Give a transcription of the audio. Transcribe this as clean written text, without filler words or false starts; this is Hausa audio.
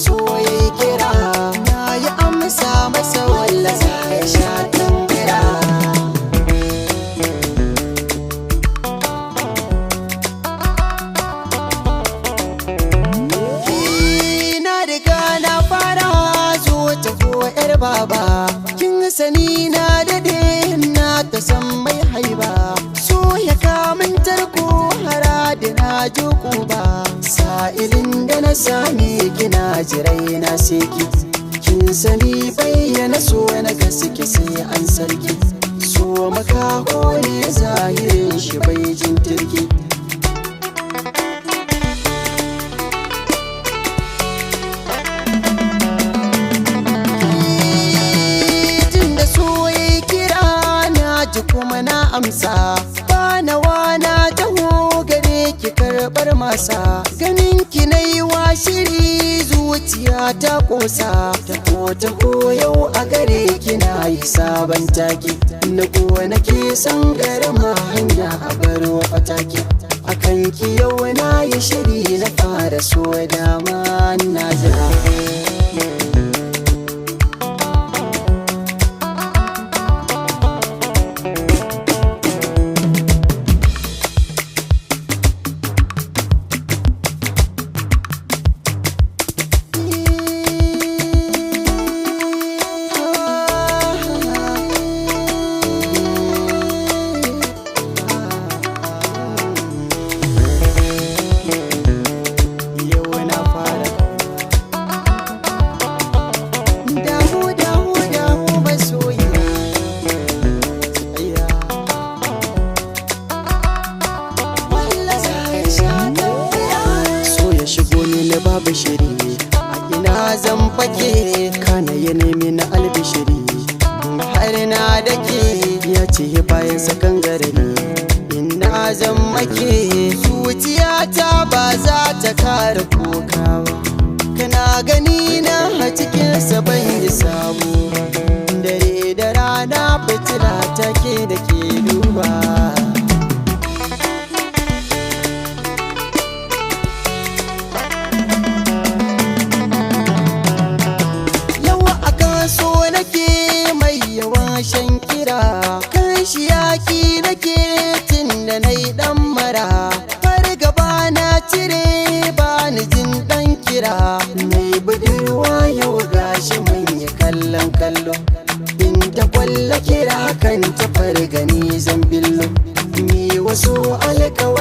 so yayi kira na yi amsa masa walla za ya sha tangira. Na riga na fara zo tafi yar baba, kin sani na dade na ta san mai haiba, so ya kamun tarko hara da na juku ba, sa'ilin da na sami kina jirai na seki, kin sani bayyana so na gaske sai an sarki, so makaho ne zahirin shi bai jin turki. Kuma na amsa bana wana taho gare ki karbar masa, ganin ki nayi wa shiri zuciya ta kosa, taho yau a gare ki na yi sabon taki, na kuwa nake san garma hanya a baro fataki, akan ki yau na yi shiri na fara so dama na jira. Babu shiri a ina zan fake, kana ya nemi na albishiri har na dake, ya ce bayan sakan garari ina zan make, zuciyata ba za ta kare kokawa, kana gani na a cikin ban yi sabo, dare da rana fitila take da ke duba. Shan kira kan shi yaki nake tun da na yi dan mara, har gaba na cire ba ni jin dan kira, na yi budurwa yau gashi mun yi kallon kallo, in ta kwalla kira kan ta fargani zan billo, mi wasu alƙawari